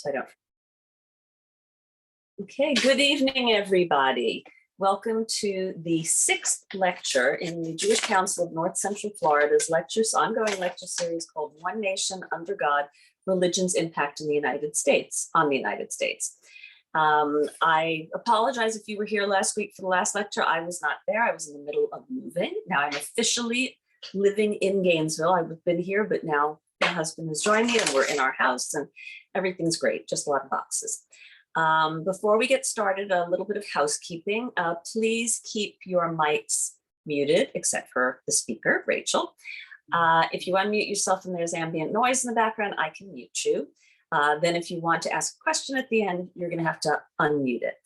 so I don't. Okay, good evening, everybody. Welcome to the 6th lecture in the Jewish Council of North Central Florida's ongoing lecture series called One Nation Under God, Religion's Impact in the United States, on the United States. I apologize if you were here last week for the last lecture. I was not there. I was in the middle of moving. Now I'm officially living in Gainesville. I've been here, but now my husband has joined me and we're in our house and everything's great, just a lot of boxes. Before we get started, a little bit of housekeeping. Please keep your mics muted, except for the speaker, Rachel. If you unmute yourself and there's ambient noise in the background, I can mute you. Then if you want to ask a question at the end, you're going to have to unmute it.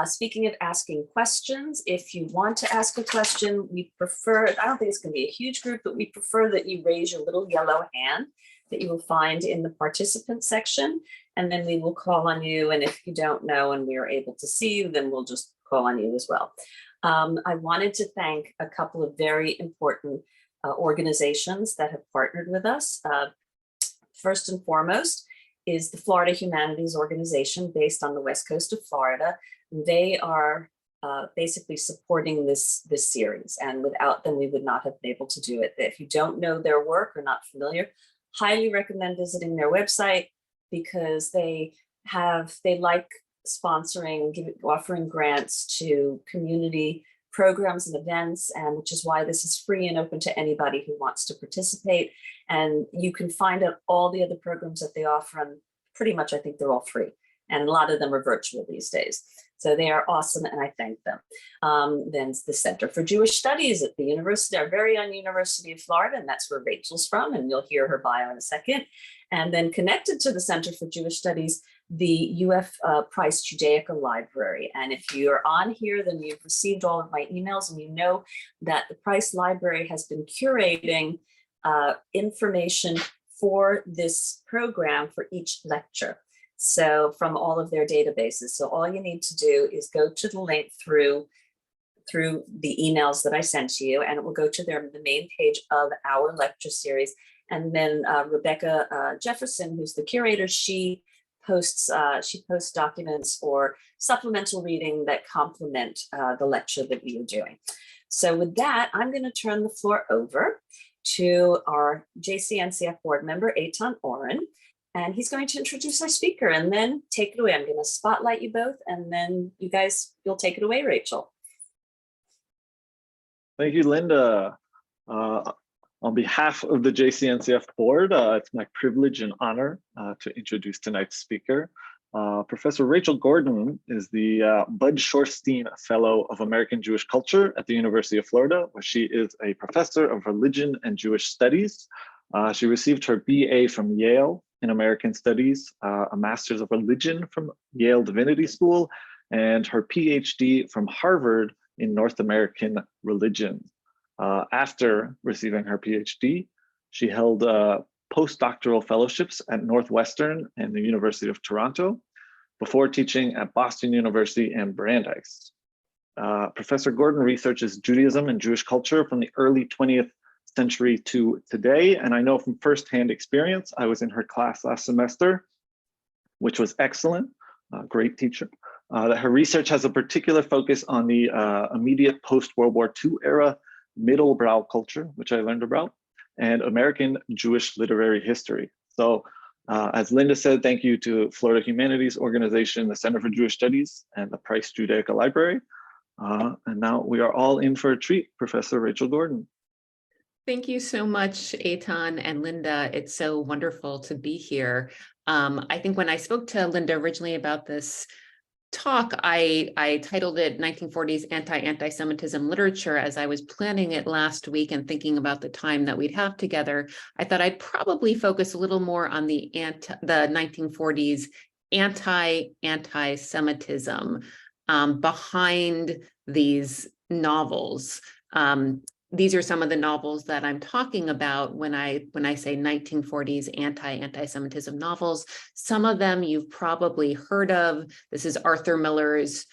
Speaking of asking questions, if you want to ask a question, we prefer, I don't think it's going to be a huge group, but we prefer that you raise your little yellow hand that you will find in the participant section, and then we will call on you. And if you don't know and we are able to see you, then we'll just call on you as well. I wanted to thank a couple of very important organizations that have partnered with us. First and foremost is the Florida Humanities Organization based on the west coast of Florida. They are basically supporting this series, and without them, we would not have been able to do it. If you don't know their work or not familiar, highly recommend visiting their website because they like sponsoring, offering grants to community programs and events, and which is why this is free and open to anybody who wants to participate. And you can find out all the other programs that they offer, and pretty much I think they're all free. And a lot of them are virtual these days. So they are awesome, and I thank them. Then the Center for Jewish Studies at the university, our very own University of Florida, and that's where Rachel's from, and you'll hear her bio in a second. And then connected to the Center for Jewish Studies, the UF Price Judaica Library. And if you're on here, then you've received all of my emails, and you know that the Price Library has been curating information for this program for each lecture. So from all of their databases. So all you need to do is go to the link through the emails that I sent to you, and it will go to the main page of our lecture series. And then Rebecca Jefferson, who's the curator, she posts documents or supplemental reading that complement the lecture that we are doing. So with that, I'm going to turn the floor over to our JCNCF board member, Eitan Oren, and he's going to introduce our speaker and then take it away. I'm going to spotlight you both, and then you'll take it away, Rachel. Thank you, Linda. On behalf of the JCNCF board, it's my privilege and honor to introduce tonight's speaker. Professor Rachel Gordan is the Bud Shorstein Fellow of American Jewish Culture at the University of Florida, where she is a professor of religion and Jewish studies. She received her BA from Yale in American Studies, a Master's of Religion from Yale Divinity School, and her PhD from Harvard in North American Religion. After receiving her PhD, she held postdoctoral fellowships at Northwestern and the University of Toronto before teaching at Boston University and Brandeis. Professor Gordan researches Judaism and Jewish culture from the early 20th century to today. And I know from firsthand experience, I was in her class last semester, which was excellent, great teacher, that her research has a particular focus on the immediate post-World War II era middlebrow culture, which I learned about, and American Jewish literary history. So as Linda said, thank you to Florida Humanities Organization, the Center for Jewish Studies, and the Price Judaica Library. And now we are all in for a treat. Professor Rachel Gordan. Thank you so much, Eitan and Linda. It's so wonderful to be here. I think when I spoke to Linda originally about this talk, I titled it 1940s Anti-Antisemitism Literature. As I was planning it last week and thinking about the time that we'd have together, I thought I'd probably focus a little more on the 1940s anti-antisemitism behind these novels. These are some of the novels that I'm talking about when I say 1940s anti-antisemitism novels. Some of them you've probably heard of. This is Arthur Miller's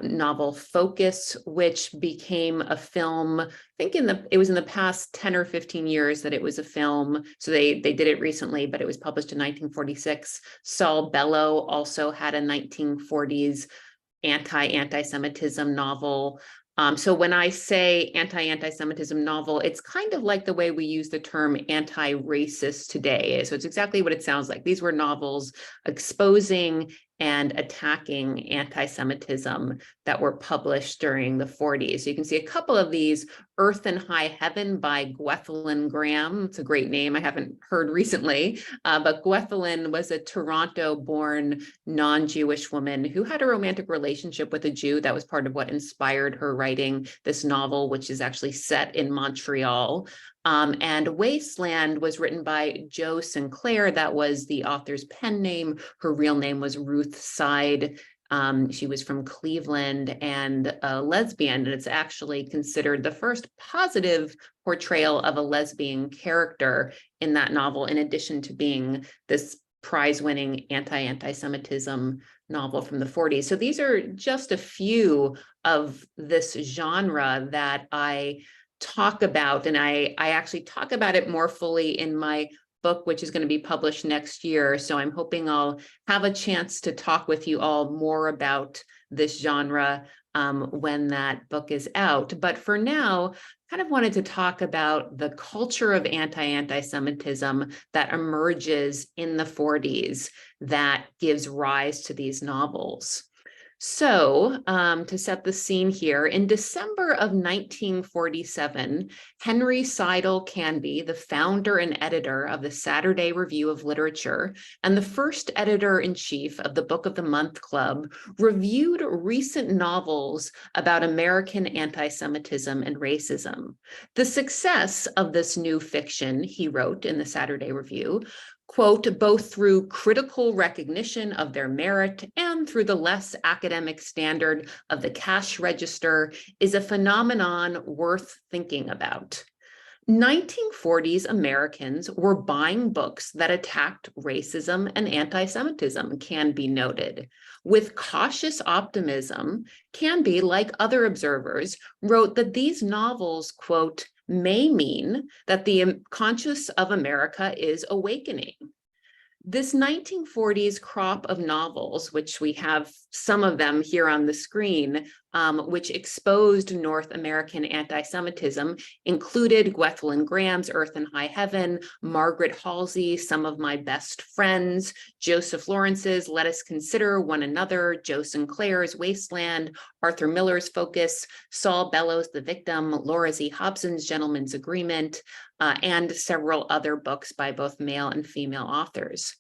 novel Focus, which became a film. I think it was in the past 10 or 15 years that it was a film. So they did it recently, but it was published in 1946. Saul Bellow also had a 1940s anti-anti-Semitism novel. So when I say anti-anti-Semitism novel, it's kind of like the way we use the term anti-racist today. So it's exactly what it sounds like. These were novels exposing and attacking anti-Semitism that were published during the 40s. So you can see a couple of these. Earth and High Heaven by Gwethlyn Graham. It's a great name I haven't heard recently, but Gwethlyn was a Toronto-born non-Jewish woman who had a romantic relationship with a Jew. That was part of what inspired her writing this novel, which is actually set in Montreal. And Wasteland was written by Jo Sinclair. That was the author's pen name. Her real name was Ruth Side. She was from Cleveland and a lesbian, and it's actually considered the first positive portrayal of a lesbian character in that novel, in addition to being this prize-winning anti-anti-Semitism novel from the 40s. So these are just a few of this genre that I talk about, and I actually talk about it more fully in my book, which is going to be published next year. So I'm hoping I'll have a chance to talk with you all more about this genre when that book is out. But for now, kind of wanted to talk about the culture of anti-anti-Semitism that emerges in the 40s that gives rise to these novels. So to set the scene here, in December of 1947, Henry Seidel Canby, the founder and editor of the Saturday Review of Literature and the first editor-in-chief of the Book of the Month Club, reviewed recent novels about American anti-Semitism and racism. The success of this new fiction, he wrote in the Saturday Review, quote, both through critical recognition of their merit and through the less academic standard of the cash register, is a phenomenon worth thinking about. 1940s Americans were buying books that attacked racism and anti-Semitism, Canby noted. With cautious optimism, Canby, like other observers, wrote that these novels, quote, may mean that the conscience of America is awakening. This 1940s crop of novels, which we have some of them here on the screen, which exposed North American anti-Semitism, included Gwethlyn Graham's Earth and High Heaven, Margaret Halsey, Some of My Best Friends, Joseph Lawrence's Let Us Consider One Another, Jo Sinclair's Wasteland, Arthur Miller's Focus, Saul Bellows' The Victim, Laura Z. Hobson's Gentleman's Agreement, and several other books by both male and female authors.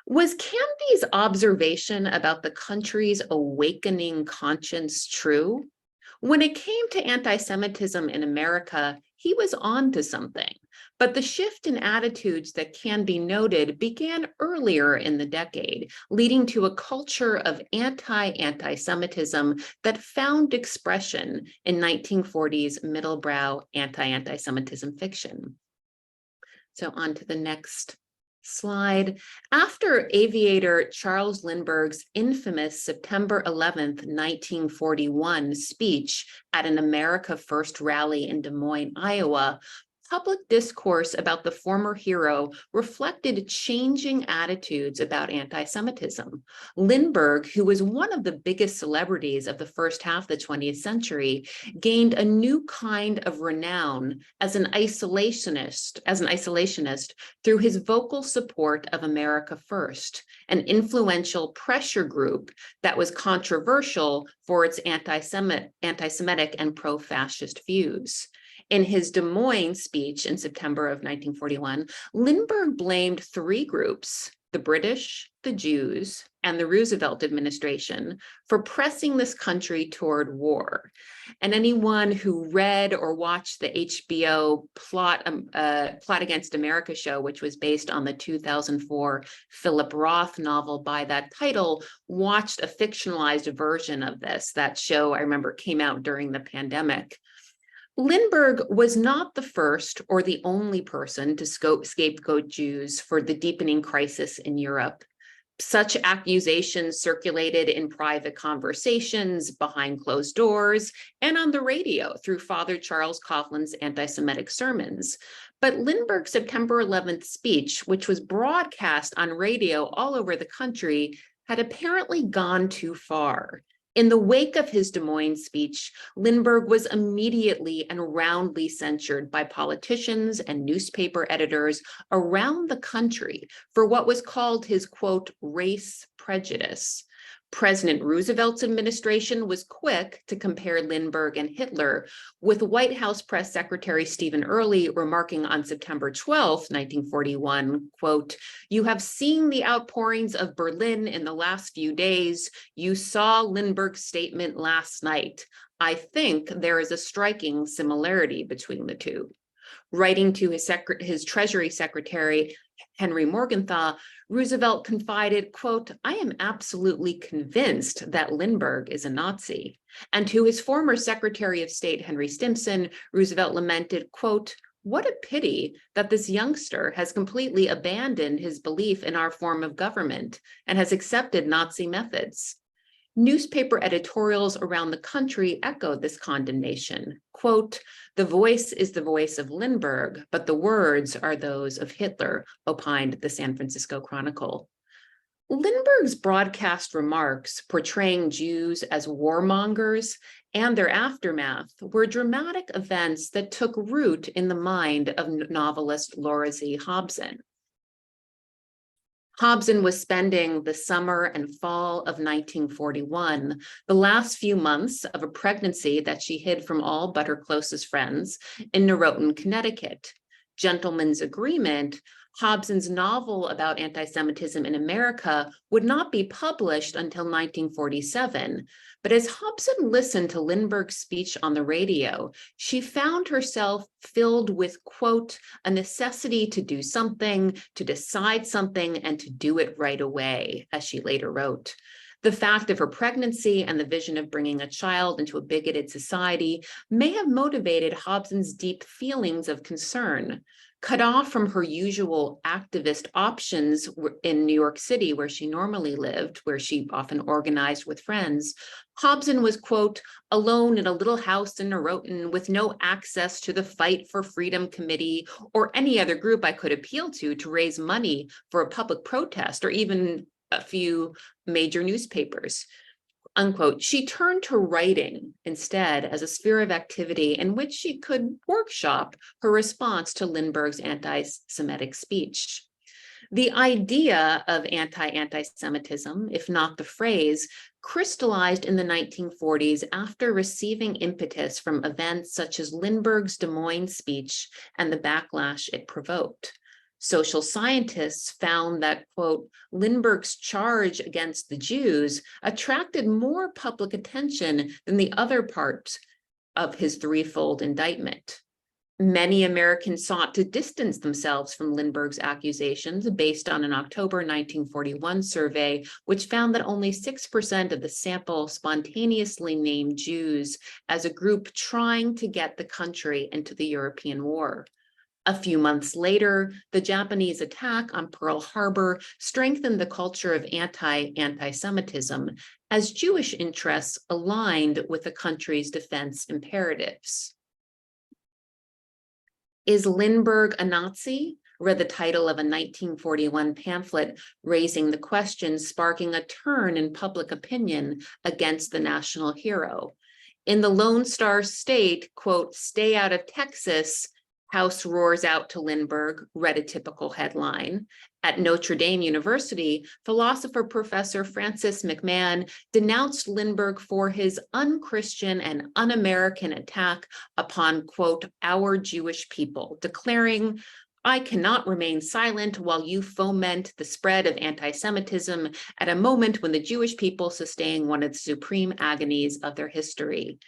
Was Canby's observation about the country's awakening conscience true? When it came to anti-Semitism in America, he was on to something. But the shift in attitudes that Canby noted began earlier in the decade, leading to a culture of anti-anti-Semitism that found expression in 1940s middlebrow anti-anti-Semitism fiction. So on to the next slide. After aviator Charles Lindbergh's infamous September 11th, 1941 speech at an America First rally in Des Moines, Iowa, public discourse about the former hero reflected changing attitudes about anti-Semitism. Lindbergh, who was one of the biggest celebrities of the first half of the 20th century, gained a new kind of renown as an isolationist through his vocal support of America First, an influential pressure group that was controversial for its anti-Semitic and pro-fascist views. In his Des Moines speech in September of 1941, Lindbergh blamed three groups, the British, the Jews, and the Roosevelt administration, for pressing this country toward war. And anyone who read or watched the HBO Plot Against America show, which was based on the 2004 Philip Roth novel by that title, watched a fictionalized version of this. That show, I remember, came out during the pandemic. Lindbergh was not the first or the only person to scapegoat Jews for the deepening crisis in Europe. Such accusations circulated in private conversations, behind closed doors, and on the radio through Father Charles Coughlin's anti-Semitic sermons. But Lindbergh's September 11th speech, which was broadcast on radio all over the country, had apparently gone too far. In the wake of his Des Moines speech, Lindbergh was immediately and roundly censured by politicians and newspaper editors around the country for what was called his, quote, race prejudice. President Roosevelt's administration was quick to compare Lindbergh and Hitler, with White House Press Secretary Stephen Early remarking on September 12, 1941, quote, "You have seen the outpourings of Berlin in the last few days. You saw Lindbergh's statement last night. I think there is a striking similarity between the two." Writing to his Treasury Secretary, Henry Morgenthau, Roosevelt confided, quote, "I am absolutely convinced that Lindbergh is a Nazi." And to his former Secretary of State, Henry Stimson, Roosevelt lamented, quote, "What a pity that this youngster has completely abandoned his belief in our form of government and has accepted Nazi methods." Newspaper editorials around the country echoed this condemnation. Quote, "The voice is the voice of Lindbergh, but the words are those of Hitler," opined the San Francisco Chronicle. Lindbergh's broadcast remarks portraying Jews as warmongers and their aftermath were dramatic events that took root in the mind of novelist Laura Z. Hobson. Hobson was spending the summer and fall of 1941, the last few months of a pregnancy that she hid from all but her closest friends, in Noroton, Connecticut. Gentleman's Agreement, Hobson's novel about anti-Semitism in America, would not be published until 1947. But as Hobson listened to Lindbergh's speech on the radio, she found herself filled with, quote, "a necessity to do something, to decide something, and to do it right away," as she later wrote. The fact of her pregnancy and the vision of bringing a child into a bigoted society may have motivated Hobson's deep feelings of concern. Cut off from her usual activist options in New York City, where she normally lived, where she often organized with friends, Hobson was, quote, "alone in a little house in Noroton with no access to the Fight for Freedom Committee or any other group I could appeal to raise money for a public protest or even a few major newspapers," unquote. She turned to writing instead as a sphere of activity in which she could workshop her response to Lindbergh's anti-Semitic speech. The idea of anti-anti-Semitism, if not the phrase, crystallized in the 1940s after receiving impetus from events such as Lindbergh's Des Moines speech and the backlash it provoked. Social scientists found that, quote, "Lindbergh's charge against the Jews attracted more public attention than the other parts of his threefold indictment." Many Americans sought to distance themselves from Lindbergh's accusations based on an October 1941 survey, which found that only 6% of the sample spontaneously named Jews as a group trying to get the country into the European War. A few months later, the Japanese attack on Pearl Harbor strengthened the culture of anti-antisemitism as Jewish interests aligned with the country's defense imperatives. Is Lindbergh a Nazi? Read the title of a 1941 pamphlet raising the question, sparking a turn in public opinion against the national hero. In the Lone Star State, quote, "Stay out of Texas, House roars out to Lindbergh," read a typical headline. At Notre Dame University, philosopher Professor Francis McMahon denounced Lindbergh for his unchristian and un-American attack upon, quote, "our Jewish people," declaring, "I cannot remain silent while you foment the spread of anti-Semitism at a moment when the Jewish people sustain one of the supreme agonies of their history."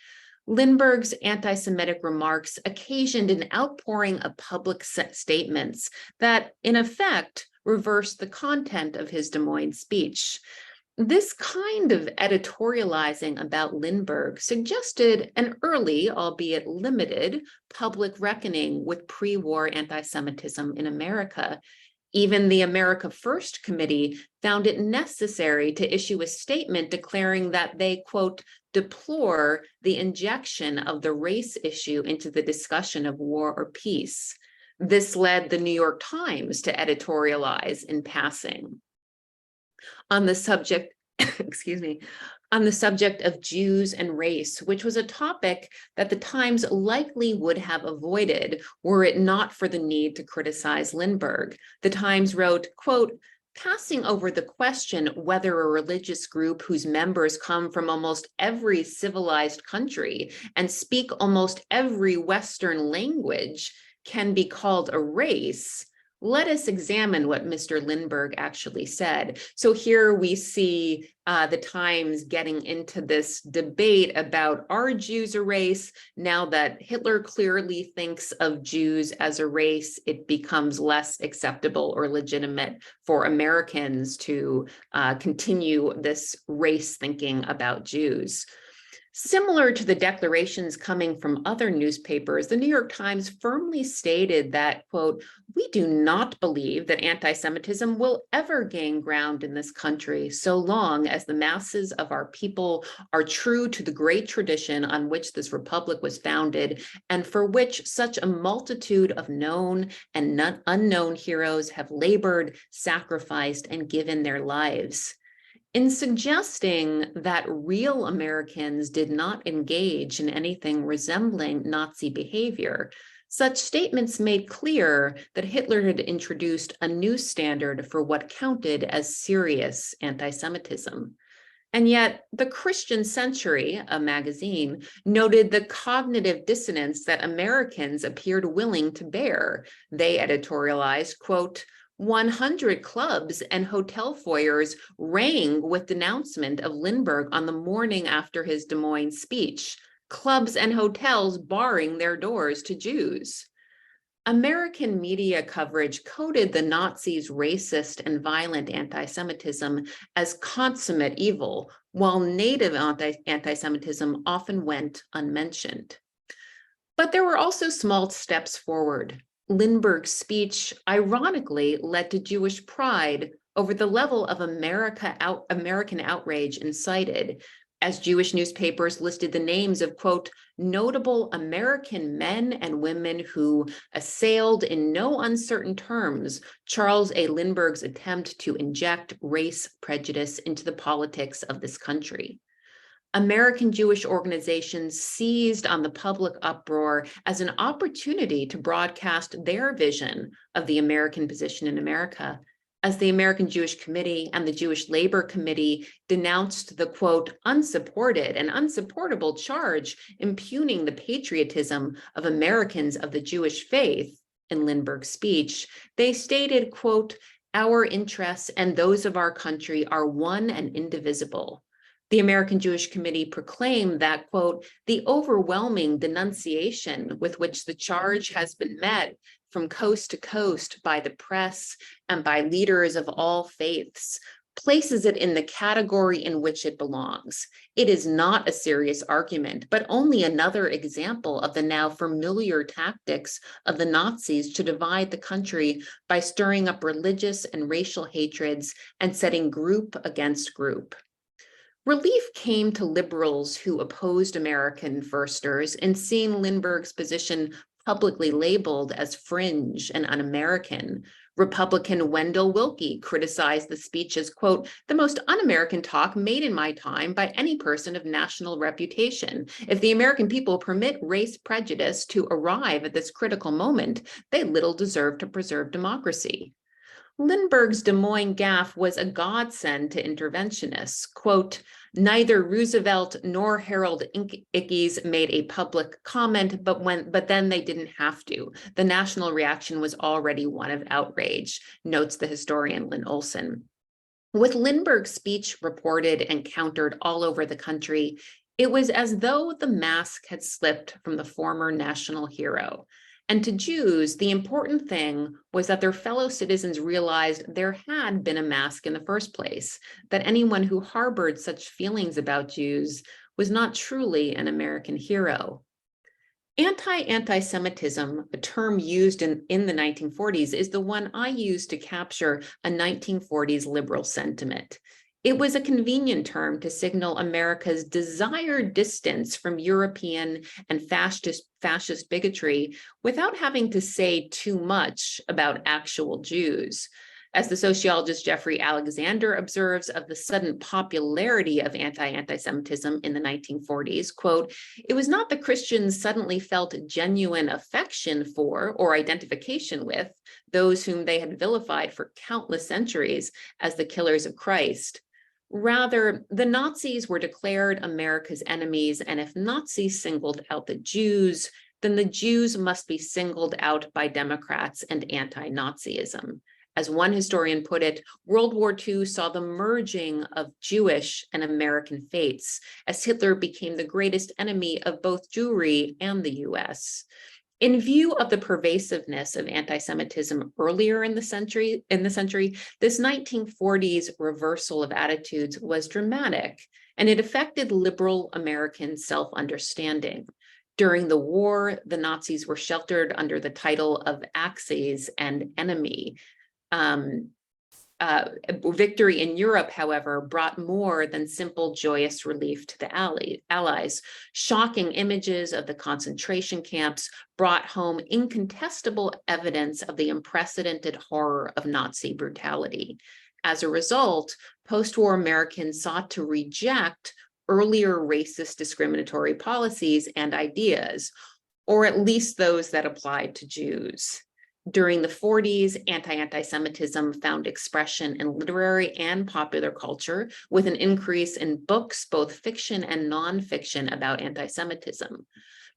Lindbergh's anti-Semitic remarks occasioned an outpouring of public statements that, in effect, reversed the content of his Des Moines speech. This kind of editorializing about Lindbergh suggested an early, albeit limited, public reckoning with pre-war anti-Semitism in America, Even the America First Committee found it necessary to issue a statement declaring that they, quote, deplore the injection of the race issue into the discussion of war or peace. This led the New York Times to editorialize in passing. On the subject, excuse me, on the subject of Jews and race, which was a topic that the Times likely would have avoided were it not for the need to criticize Lindbergh. The Times wrote, quote, passing over the question whether a religious group whose members come from almost every civilized country and speak almost every Western language can be called a race, let us examine what Mr. Lindbergh actually said. So here we see the Times getting into this debate about, are Jews a race? Now that Hitler clearly thinks of Jews as a race, it becomes less acceptable or legitimate for Americans to continue this race thinking about Jews. Similar to the declarations coming from other newspapers, the New York Times firmly stated that, quote, we do not believe that anti-Semitism will ever gain ground in this country so long as the masses of our people are true to the great tradition on which this republic was founded and for which such a multitude of known and unknown heroes have labored, sacrificed, and given their lives. In suggesting that real Americans did not engage in anything resembling Nazi behavior, such statements made clear that Hitler had introduced a new standard for what counted as serious anti-Semitism. And yet, the Christian Century, a magazine, noted the cognitive dissonance that Americans appeared willing to bear. They editorialized, quote, 100 clubs and hotel foyers rang with denouncement of Lindbergh on the morning after his Des Moines speech, clubs and hotels barring their doors to Jews. American media coverage coded the Nazis' racist and violent anti-Semitism as consummate evil, while native anti-Semitism often went unmentioned. But there were also small steps forward. Lindbergh's speech, ironically, led to Jewish pride over the level of American outrage incited, as Jewish newspapers listed the names of, quote, notable American men and women who assailed in no uncertain terms Charles A. Lindbergh's attempt to inject race prejudice into the politics of this country. American Jewish organizations seized on the public uproar as an opportunity to broadcast their vision of the American position in America, as the American Jewish Committee and the Jewish Labor Committee denounced the, quote, unsupported and unsupportable charge impugning the patriotism of Americans of the Jewish faith in Lindbergh's speech. They stated, quote, our interests and those of our country are one and indivisible. The American Jewish Committee proclaimed that, quote, the overwhelming denunciation with which the charge has been met from coast to coast by the press and by leaders of all faiths places it in the category in which it belongs. It is not a serious argument, but only another example of the now familiar tactics of the Nazis to divide the country by stirring up religious and racial hatreds and setting group against group. Relief came to liberals who opposed American firsters in seeing Lindbergh's position publicly labeled as fringe and un-American. Republican Wendell Willkie criticized the speech as, quote, the most un-American talk made in my time by any person of national reputation. If the American people permit race prejudice to arrive at this critical moment, they little deserve to preserve democracy. Lindbergh's Des Moines gaffe was a godsend to interventionists. Quote, neither Roosevelt nor Harold Ickes made a public comment, but then they didn't have to. The national reaction was already one of outrage, notes the historian Lynn Olson. With Lindbergh's speech reported and countered all over the country, it was as though the mask had slipped from the former national hero. And to Jews, the important thing was that their fellow citizens realized there had been a mask in the first place, that anyone who harbored such feelings about Jews was not truly an American hero. Anti-Antisemitism, a term used in the 1940s, is the one I used to capture a 1940s liberal sentiment. It was a convenient term to signal America's desired distance from European and fascist bigotry without having to say too much about actual Jews. As the sociologist Jeffrey Alexander observes of the sudden popularity of anti-Antisemitism in the 1940s, quote, "It was not that Christians suddenly felt genuine affection for or identification with those whom they had vilified for countless centuries as the killers of Christ. Rather, the Nazis were declared America's enemies, and if Nazis singled out the Jews, then the Jews must be singled out by Democrats and anti-Nazism. As one historian put it, World War II saw the merging of Jewish and American fates as Hitler became the greatest enemy of both Jewry and the US. In view of the pervasiveness of anti-Semitism earlier in the century, this 1940s reversal of attitudes was dramatic, and it affected liberal American self-understanding. During the war, the Nazis were sheltered under the title of Axis and enemy. Victory in Europe, however, brought more than simple joyous relief to the Allies. Shocking images of the concentration camps brought home incontestable evidence of the unprecedented horror of Nazi brutality. As a result, post-war Americans sought to reject earlier racist discriminatory policies and ideas, or at least those that applied to Jews. During the 40s, anti-Antisemitism found expression in literary and popular culture, with an increase in books, both fiction and nonfiction, about anti-Semitism.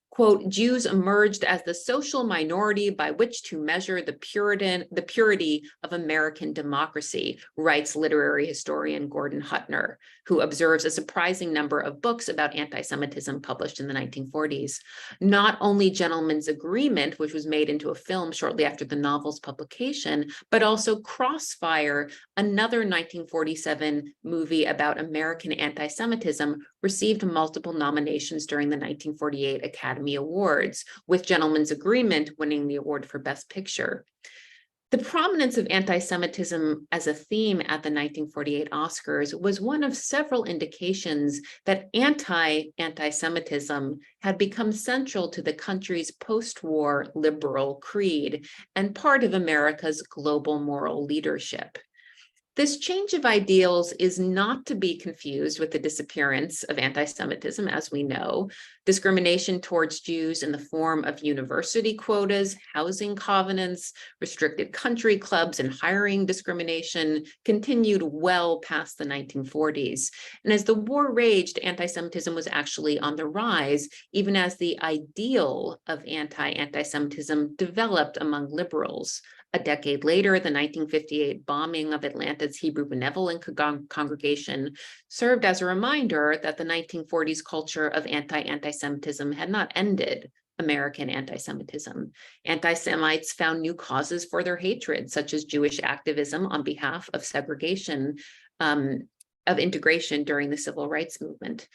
Quote, "Jews emerged as the social minority by which to measure the purity of American democracy," writes literary historian Gordan, who observes a surprising number of books about anti-Semitism published in the 1940s. Not only Gentleman's Agreement, which was made into a film shortly after the novel's publication, but also Crossfire, another 1947 movie about American anti-Semitism, received multiple nominations during the 1948 Academy Awards, with Gentleman's Agreement winning the award for Best Picture. The prominence of anti-Semitism as a theme at the 1948 Oscars was one of several indications that anti-Semitism had become central to the country's post-war liberal creed and part of America's global moral leadership. This change of ideals is not to be confused with the disappearance of anti-Semitism, as we know. Discrimination towards Jews in the form of university quotas, housing covenants, restricted country clubs, and hiring discrimination continued well past the 1940s. And as the war raged, anti-Semitism was actually on the rise, even as the ideal of anti-Semitism developed among liberals. A decade later, the 1958 bombing of Atlanta's Hebrew Benevolent Congregation served as a reminder that the 1940s culture of anti-Semitism had not ended American anti-Semitism. Anti-Semites found new causes for their hatred, such as Jewish activism on behalf of segregation, of integration during the civil rights movement.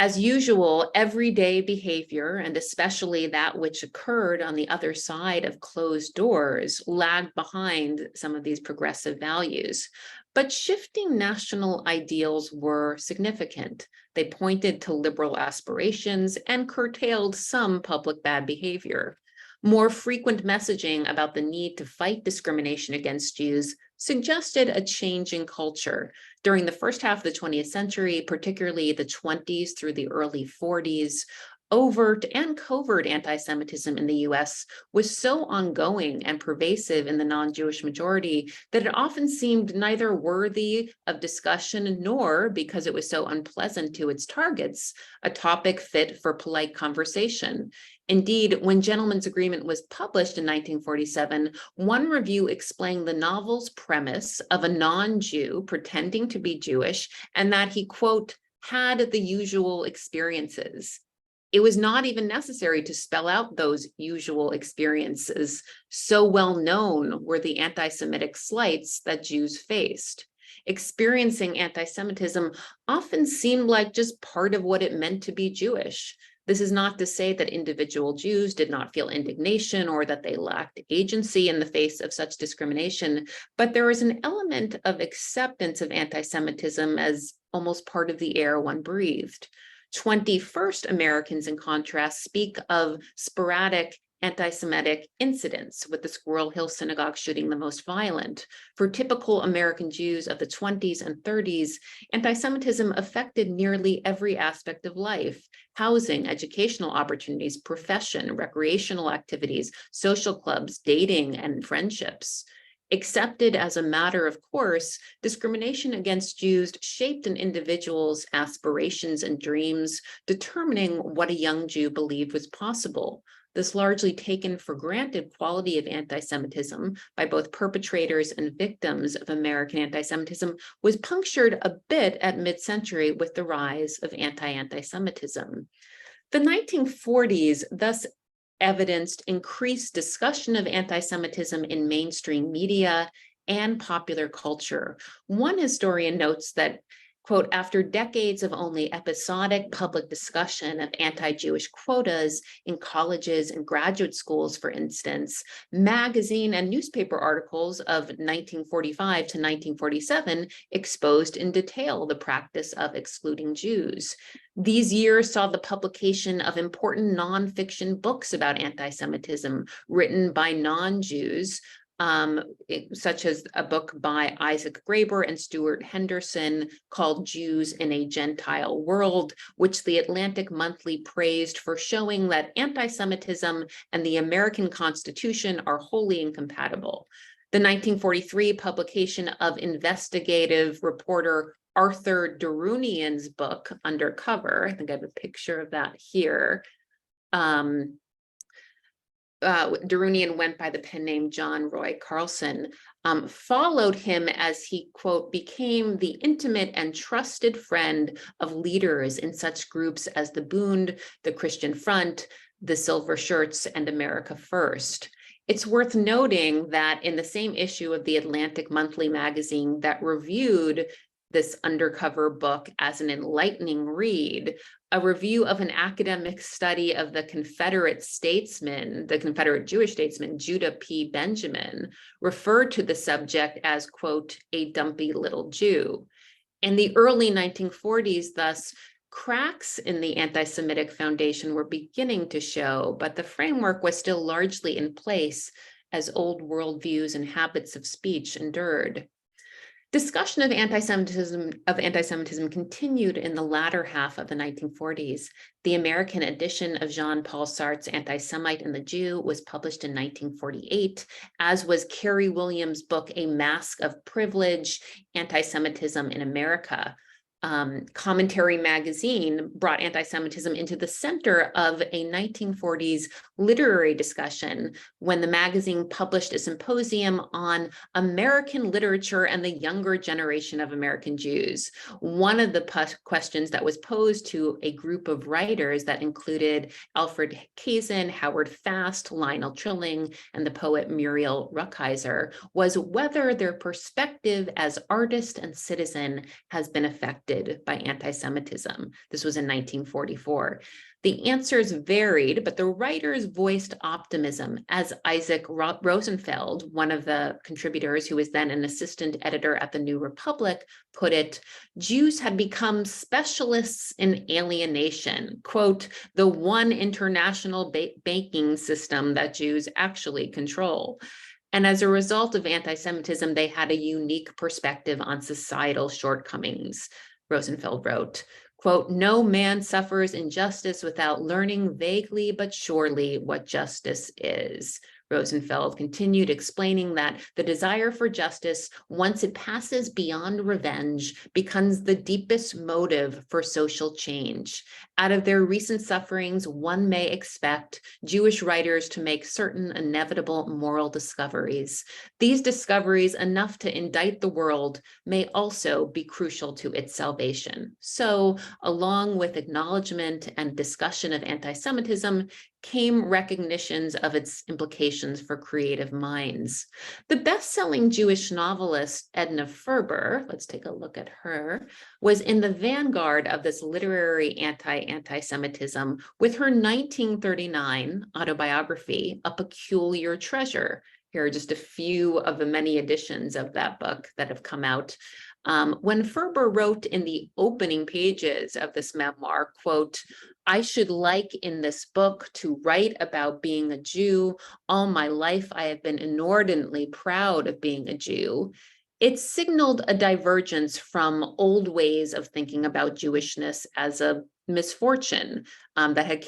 As usual, everyday behavior, and especially that which occurred on the other side of closed doors, lagged behind some of these progressive values. But shifting national ideals were significant. They pointed to liberal aspirations and curtailed some public bad behavior. More frequent messaging about the need to fight discrimination against Jews suggested a change in culture. During the first half of the 20th century, particularly the 20s through the early 40s, overt and covert anti-Semitism in the US was so ongoing and pervasive in the non-Jewish majority that it often seemed neither worthy of discussion nor, because it was so unpleasant to its targets, a topic fit for polite conversation. Indeed, when Gentleman's Agreement was published in 1947, one review explained the novel's premise of a non-Jew pretending to be Jewish and that he, quote, had the usual experiences. It was not even necessary to spell out those usual experiences. So well known were the anti-Semitic slights that Jews faced. Experiencing anti-Semitism often seemed like just part of what it meant to be Jewish. This is not to say that individual Jews did not feel indignation or that they lacked agency in the face of such discrimination, but there is an element of acceptance of anti-Semitism as almost part of the air one breathed. 21st Americans, in contrast, speak of sporadic anti-Semitic incidents, with the Squirrel Hill Synagogue shooting the most violent. For typical American Jews of the 20s and 30s, anti-Semitism affected nearly every aspect of life: housing, educational opportunities, profession, recreational activities, social clubs, dating, and friendships. Accepted as a matter of course, discrimination against Jews shaped an individual's aspirations and dreams, determining what a young Jew believed was possible. This largely taken for granted quality of anti-Semitism by both perpetrators and victims of American anti-Semitism was punctured a bit at mid-century with the rise of anti-anti-Semitism. The 1940s thus evidenced increased discussion of anti-Semitism in mainstream media and popular culture. One historian notes that, quote, after decades of only episodic public discussion of anti-Jewish quotas in colleges and graduate schools, for instance, magazine and newspaper articles of 1945 to 1947 exposed in detail the practice of excluding Jews. These years saw the publication of important nonfiction books about anti-Semitism written by non-Jews, such as a book by Isaac Graeber and Stuart Henderson called Jews in a Gentile World, which the Atlantic Monthly praised for showing that anti-Semitism and the American Constitution are wholly incompatible. The 1943 publication of investigative reporter Arthur Darunian's book, Undercover, I think I have a picture of that here. Darunian went by the pen name John Roy Carlson, followed him as he, quote, became the intimate and trusted friend of leaders in such groups as the Bund, the Christian Front, the Silver Shirts, and America First. It's worth noting that in the same issue of the Atlantic Monthly magazine that reviewed this Undercover book as an enlightening read, a review of an academic study of the Confederate statesman, the Confederate Jewish statesman, Judah P. Benjamin, referred to the subject as, quote, a dumpy little Jew. In the early 1940s, thus, cracks in the anti-Semitic foundation were beginning to show, but the framework was still largely in place as old worldviews and habits of speech endured. Discussion of anti-Semitism continued in the latter half of the 1940s. The American edition of Jean-Paul Sartre's Anti-Semite and the Jew was published in 1948, as was Carey Williams' book, A Mask of Privilege, Anti-Semitism in America. Commentary magazine brought anti-Semitism into the center of a 1940s literary discussion when the magazine published a symposium on American literature and the younger generation of American Jews. One of the questions that was posed to a group of writers that included Alfred Kazin, Howard Fast, Lionel Trilling, and the poet Muriel Rukeyser was whether their perspective as artist and citizen has been affected by anti-Semitism. This was in 1944. The answers varied, but the writers voiced optimism, as Isaac Rosenfeld, one of the contributors who was then an assistant editor at the New Republic, put it, Jews had become specialists in alienation, quote, the one international banking system that Jews actually control. And as a result of anti-Semitism, they had a unique perspective on societal shortcomings. Rosenfeld wrote, quote, no man suffers injustice without learning vaguely but surely what justice is. Rosenfeld continued explaining that the desire for justice, once it passes beyond revenge, becomes the deepest motive for social change. Out of their recent sufferings, one may expect Jewish writers to make certain inevitable moral discoveries. These discoveries, enough to indict the world, may also be crucial to its salvation. So, along with acknowledgement and discussion of anti-Semitism came recognitions of its implications for creative minds. The best-selling Jewish novelist Edna Ferber, let's take a look at her, was in the vanguard of this literary anti-Anti-Semitism with her 1939 autobiography, A Peculiar Treasure. Here are just a few of the many editions of that book that have come out. When Ferber wrote in the opening pages of this memoir, quote, "I should like in this book to write about being a Jew. All my life I have been inordinately proud of being a Jew." It signaled a divergence from old ways of thinking about Jewishness as a misfortune that had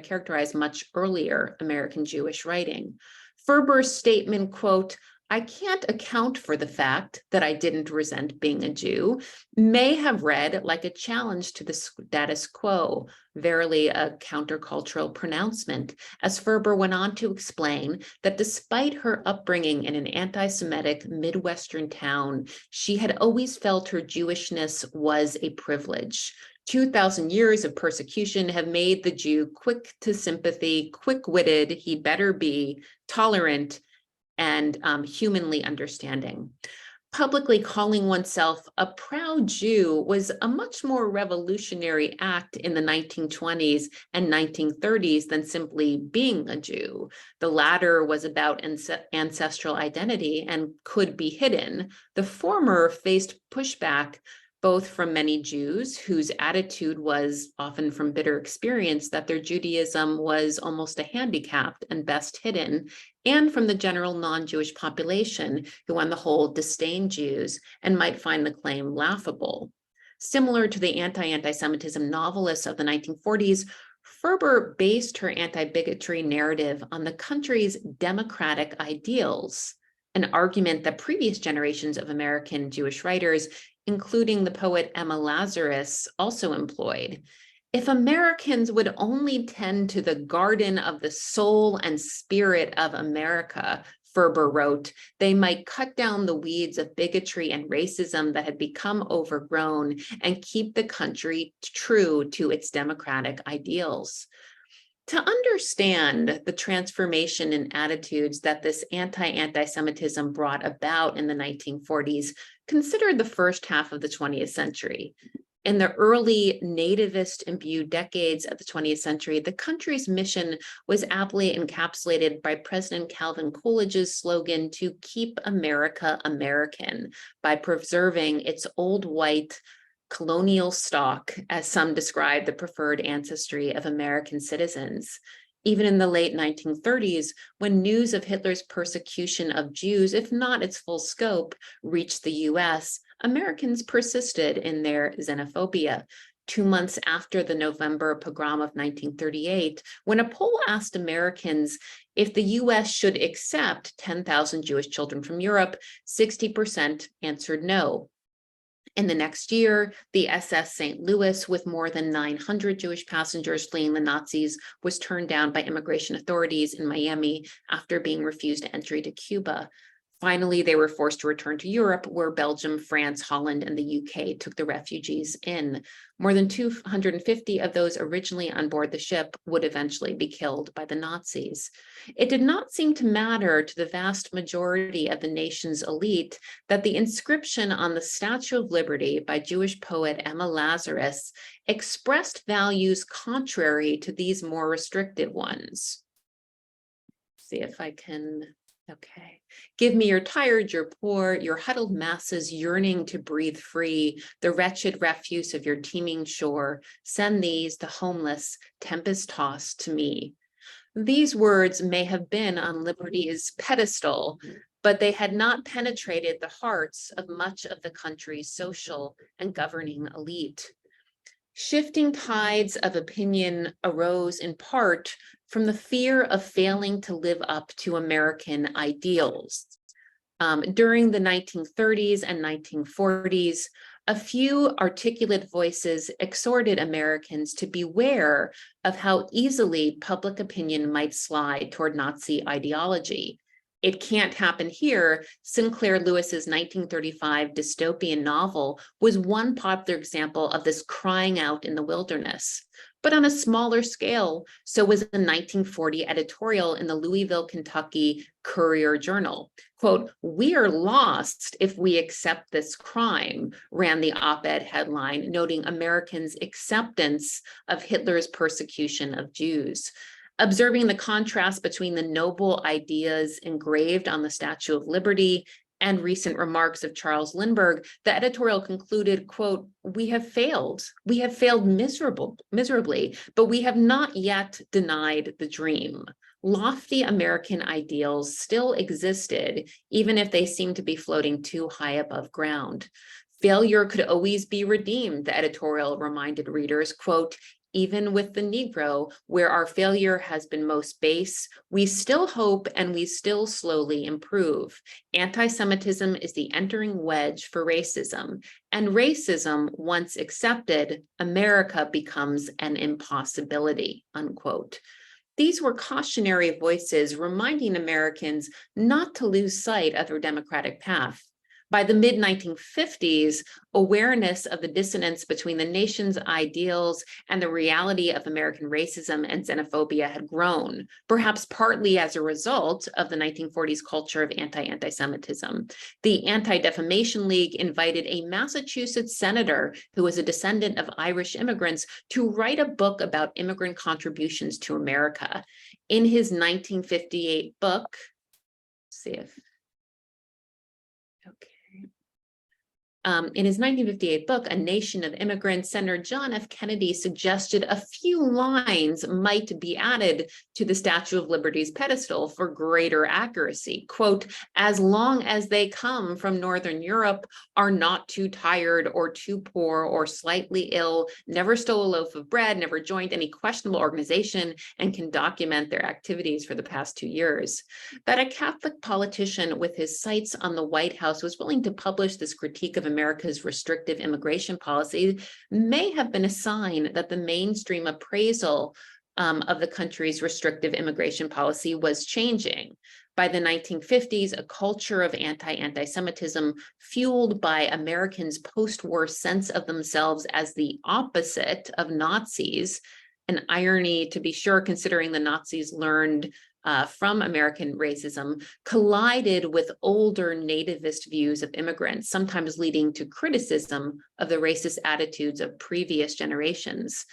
characterized much earlier American Jewish writing. Ferber's statement, quote, "I can't account for the fact that I didn't resent being a Jew," may have read like a challenge to the status quo, verily a countercultural pronouncement, as Ferber went on to explain that despite her upbringing in an anti-Semitic Midwestern town, she had always felt her Jewishness was a privilege. 2,000 years of persecution have made the Jew quick to sympathy, quick-witted, he better be, tolerant, and humanly understanding. Publicly calling oneself a proud Jew was a much more revolutionary act in the 1920s and 1930s than simply being a Jew. The latter was about ancestral identity and could be hidden. The former faced pushback both from many Jews whose attitude was often from bitter experience that their Judaism was almost a handicapped and best hidden, and from the general non-Jewish population who on the whole disdained Jews and might find the claim laughable. Similar to the anti-Anti-Semitism novelists of the 1940s, Ferber based her anti-bigotry narrative on the country's democratic ideals, an argument that previous generations of American Jewish writers, including the poet Emma Lazarus, also employed. If Americans would only tend to the garden of the soul and spirit of America, Ferber wrote, they might cut down the weeds of bigotry and racism that had become overgrown and keep the country true to its democratic ideals. To understand the transformation in attitudes that this anti-Anti-Semitism brought about in the 1940s, consider the first half of the 20th century. In the early nativist-imbued decades of the 20th century, the country's mission was aptly encapsulated by President Calvin Coolidge's slogan to keep America American by preserving its old white colonial stock, as some describe the preferred ancestry of American citizens. Even in the late 1930s, when news of Hitler's persecution of Jews, if not its full scope, reached the US, Americans persisted in their xenophobia. 2 months after the November pogrom of 1938, when a poll asked Americans if the US should accept 10,000 Jewish children from Europe, 60% answered no. In the next year, the SS St. Louis, with more than 900 Jewish passengers fleeing the Nazis, was turned down by immigration authorities in Miami after being refused entry to Cuba. Finally, they were forced to return to Europe, where Belgium, France, Holland, and the UK took the refugees in. More than 250 of those originally on board the ship would eventually be killed by the Nazis. It did not seem to matter to the vast majority of the nation's elite that the inscription on the Statue of Liberty by Jewish poet Emma Lazarus expressed values contrary to these more restrictive ones. See if I can. Okay. Give me your tired, your poor, your huddled masses yearning to breathe free, the wretched refuse of your teeming shore. Send these, the homeless, tempest-tossed to me. These words may have been on Liberty's pedestal, but they had not penetrated the hearts of much of the country's social and governing elite. Shifting tides of opinion arose in part from the fear of failing to live up to American ideals. During the 1930s and 1940s, a few articulate voices exhorted Americans to beware of how easily public opinion might slide toward Nazi ideology. It Can't Happen Here, Sinclair Lewis's 1935 dystopian novel, was one popular example of this crying out in the wilderness. but on a smaller scale. So was a 1940 editorial in the Louisville, Kentucky Courier Journal. Quote, "We are lost if we accept this crime," ran the op-ed headline, noting Americans' acceptance of Hitler's persecution of Jews. Observing the contrast between the noble ideas engraved on the Statue of Liberty and recent remarks of Charles Lindbergh, the editorial concluded, quote, "We have failed. We have failed miserably, but we have not yet denied the dream. Lofty American ideals still existed, even if they seemed to be floating too high above ground. Failure could always be redeemed," the editorial reminded readers, quote, "Even with the Negro, where our failure has been most base, we still hope and we still slowly improve. Anti-Semitism is the entering wedge for racism, and racism, once accepted, America becomes an impossibility," unquote. These were cautionary voices reminding Americans not to lose sight of their democratic path. By the mid-1950s, awareness of the dissonance between the nation's ideals and the reality of American racism and xenophobia had grown, perhaps partly as a result of the 1940s culture of anti-anti-Semitism. The Anti-Defamation League invited a Massachusetts senator who was a descendant of Irish immigrants to write a book about immigrant contributions to America. In his 1958 book, in his 1958 book, A Nation of Immigrants, Senator John F. Kennedy suggested a few lines might be added to the Statue of Liberty's pedestal for greater accuracy. Quote, "As long as they come from Northern Europe, are not too tired or too poor or slightly ill, never stole a loaf of bread, never joined any questionable organization, and can document their activities for the past 2 years." That a Catholic politician with his sights on the White House was willing to publish this critique of America's restrictive immigration policy may have been a sign that the mainstream appraisal of the country's restrictive immigration policy was changing. By the 1950s, a culture of anti-anti-Semitism fueled by Americans' post-war sense of themselves as the opposite of Nazis, an irony to be sure, considering the Nazis learned from American racism, collided with older nativist views of immigrants, sometimes leading to criticism of the racist attitudes of previous generations.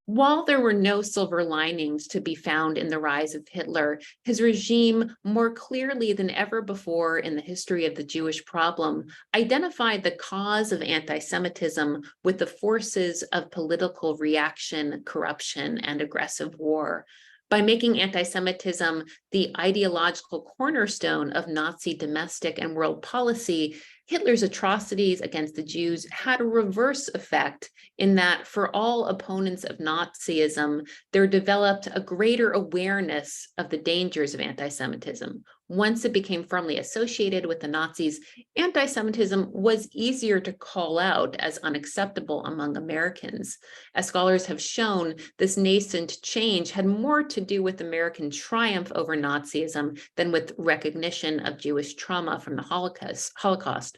While there were no silver linings to be found in the rise of Hitler, his regime, more clearly than ever before in the history of the Jewish problem, identified the cause of anti-Semitism with the forces of political reaction, corruption, and aggressive war. By making anti-Semitism the ideological cornerstone of Nazi domestic and world policy, Hitler's atrocities against the Jews had a reverse effect in that for all opponents of Nazism, there developed a greater awareness of the dangers of anti-Semitism. Once it became firmly associated with the Nazis, anti-Semitism was easier to call out as unacceptable among Americans. As scholars have shown, this nascent change had more to do with American triumph over Nazism than with recognition of Jewish trauma from the Holocaust.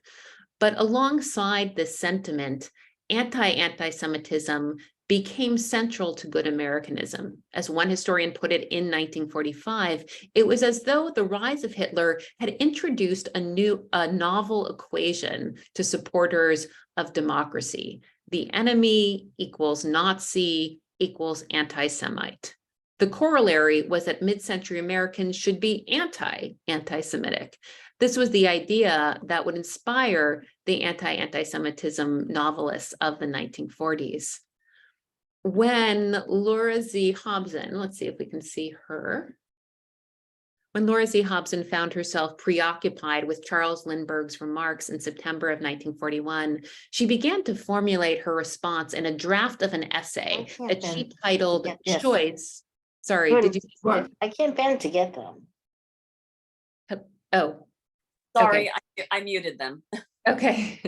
But alongside this sentiment, anti-anti-Semitism became central to good Americanism. As one historian put it in 1945, it was as though the rise of Hitler had introduced a novel equation to supporters of democracy. The enemy equals Nazi equals anti-Semite. The corollary was that mid-century Americans should be anti-Semitic. This was the idea that would inspire the anti-Semitism novelists of the 1940s. When Laura Z. Hobson, let's see if we can see her. When Laura Z. Hobson found herself preoccupied with Charles Lindbergh's remarks in September of 1941, she began to formulate her response in a draft of an essay that she titled Choice. Sorry, did you? I can't bear to get them. Oh. Sorry, I muted them. Okay.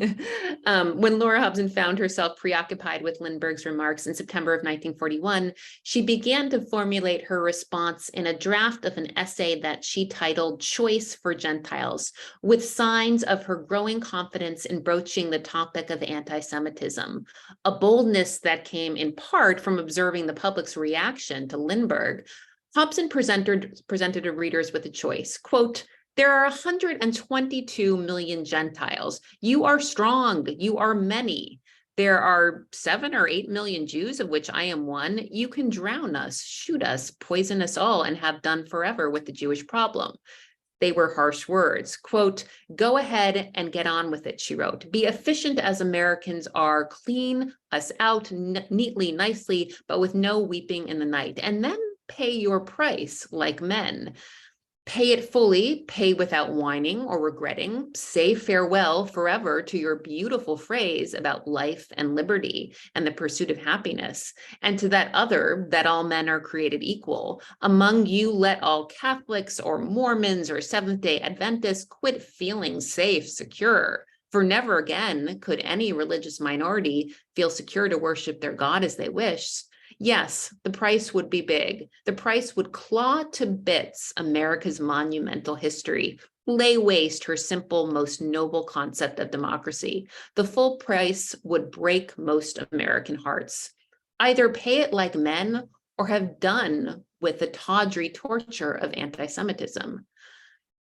When Laura Hobson found herself preoccupied with Lindbergh's remarks in September of 1941, she began to formulate her response in a draft of an essay that she titled Choice for Gentiles, with signs of her growing confidence in broaching the topic of anti-Semitism, a boldness that came in part from observing the public's reaction to Lindbergh. Hobson presented her readers with a choice, quote, "There are 122 million Gentiles. You are strong. You are many. There are 7 or 8 million Jews, of which I am one. You can drown us, shoot us, poison us all, and have done forever with the Jewish problem." They were harsh words. Quote, "Go ahead and get on with it," she wrote. "Be efficient as Americans are. Clean us out neatly, nicely, but with no weeping in the night. And then pay your price like men. Pay it fully, pay without whining or regretting, say farewell forever to your beautiful phrase about life and liberty and the pursuit of happiness, and to that other, that all men are created equal. Among you, let all Catholics or Mormons or Seventh-day Adventists quit feeling safe, secure. For never again could any religious minority feel secure to worship their God as they wish. Yes, the price would be big. The price would claw to bits America's monumental history, lay waste her simple, most noble concept of democracy. The full price would break most American hearts. Either pay it like men or have done with the tawdry torture of anti-Semitism.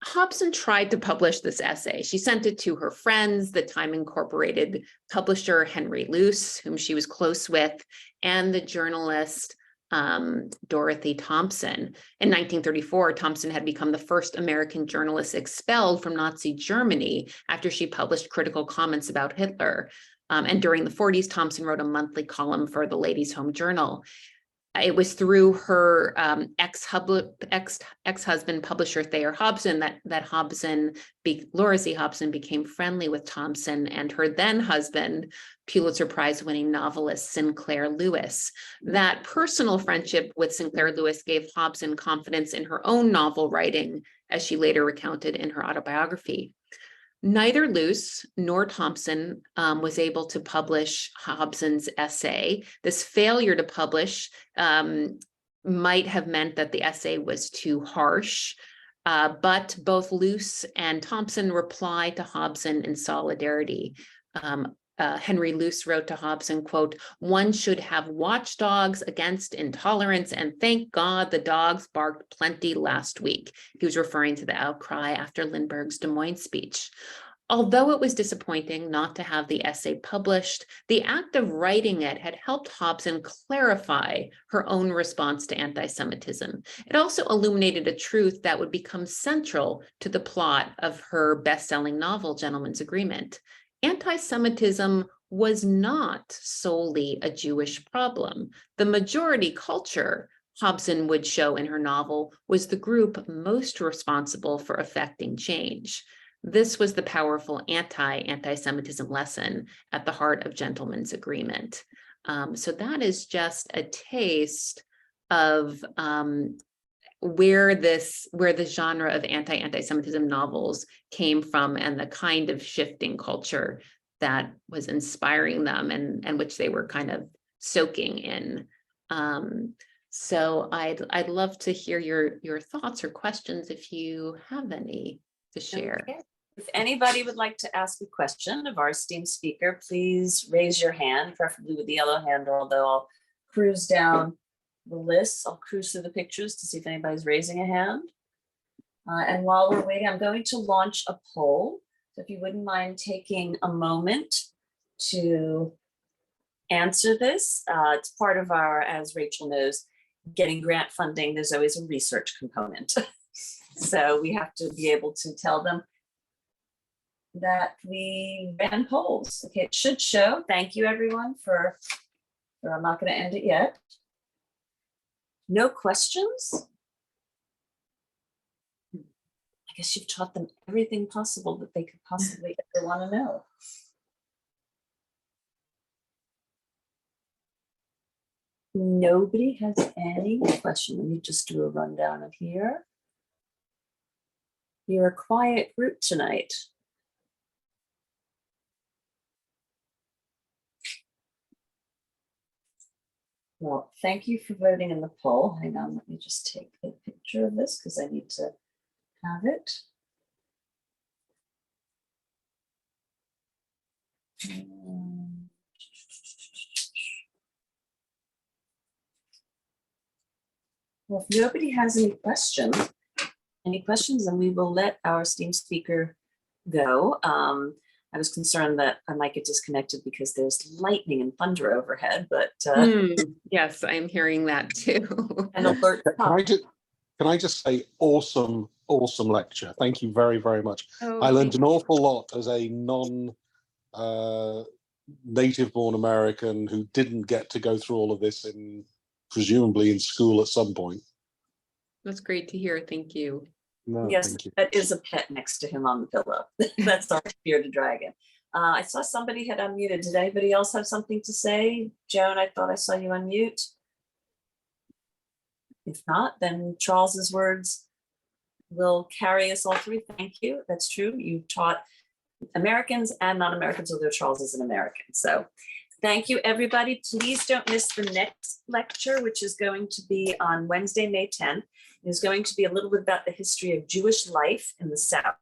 Hobson tried to publish this essay. She sent it to her friends, the Time Incorporated publisher Henry Luce, whom she was close with, and the journalist Dorothy Thompson. In 1934, Thompson had become the first American journalist expelled from Nazi Germany after she published critical comments about Hitler. And during the 40s, Thompson wrote a monthly column for the Ladies' Home Journal. It was through her ex-husband, publisher Thayer Hobson, that Laura C. Hobson became friendly with Thompson and her then husband, Pulitzer Prize-winning novelist Sinclair Lewis. That personal friendship with Sinclair Lewis gave Hobson confidence in her own novel writing, as she later recounted in her autobiography. Neither Luce nor Thompson was able to publish Hobson's essay. This failure to publish might have meant that the essay was too harsh, but both Luce and Thompson replied to Hobson in solidarity. Henry Luce wrote to Hobson, quote, "One should have watchdogs against intolerance, and thank God the dogs barked plenty last week." He was referring to the outcry after Lindbergh's Des Moines speech. Although it was disappointing not to have the essay published, the act of writing it had helped Hobson clarify her own response to anti-Semitism. It also illuminated a truth that would become central to the plot of her best-selling novel, Gentleman's Agreement. Anti-Semitism was not solely a Jewish problem. The majority culture, Hobson would show in her novel, was the group most responsible for affecting change. This was the powerful anti-Semitism lesson at the heart of Gentleman's Agreement. So that is just a taste of where the genre of anti-Semitism novels came from and the kind of shifting culture that was inspiring them and which they were kind of soaking in. So I'd love to hear your thoughts or questions if you have any to share. Okay. If anybody would like to ask a question of our esteemed speaker, please raise your hand, preferably with the yellow handle, although I'll cruise down the list. I'll cruise through the pictures to see if anybody's raising a hand. And while we're waiting, I'm going to launch a poll. So if you wouldn't mind taking a moment to answer this. It's part of our, as Rachel knows, getting grant funding, there's always a research component. So we have to be able to tell them that we ran polls. Okay, it should show. Thank you everyone for I'm not going to end it yet. No questions? I guess you've taught them everything possible that they could possibly ever want to know. Nobody has any question. Let me just do a rundown of here. You're a quiet group tonight. Well, thank you for voting in the poll. Hang on, let me just take a picture of this because I need to have it. Well, if nobody has any questions, then we will let our esteemed speaker go. I was concerned that I might get disconnected because there's lightning and thunder overhead, but Yes, I'm hearing that too. an alert. Can I just say awesome lecture. Thank you very, very much. Oh, I learned thank an awful lot as a native born American who didn't get to go through all of this presumably in school at some point. That's great to hear. Thank you. No, Yes, thank you. that is a pet next to him on the pillow. That's our bearded dragon. I saw somebody had unmuted. Did anybody else have something to say? Joan, I thought I saw you unmute. If not, then Charles's words will carry us all through. Thank you. That's true. You taught Americans and non-Americans, although Charles is an American. So thank you, everybody. Please don't miss the next lecture, which is going to be on Wednesday, May 10th. It's going to be a little bit about the history of Jewish life in the South.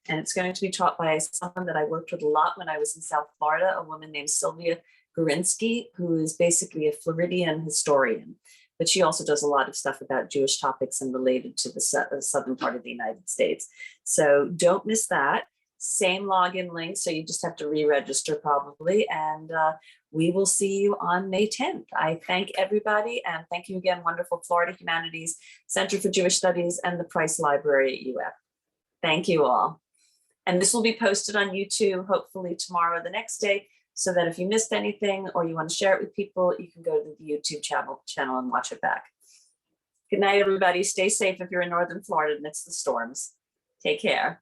And it's going to be taught by someone that I worked with a lot when I was in South Florida, a woman named Sylvia Gorinsky, who is basically a Floridian historian. But she also does a lot of stuff about Jewish topics and related to the southern part of the United States. So don't miss that. Same login link, so you just have to re-register probably, and we will see you on May 10th. I thank everybody, and thank you again, wonderful Florida Humanities Center for Jewish Studies and the Price Library at UF. Thank you all. And this will be posted on YouTube, hopefully tomorrow or the next day, so that if you missed anything or you want to share it with people, you can go to the YouTube channel and watch it back. Good night, everybody. Stay safe if you're in Northern Florida amidst the storms. Take care.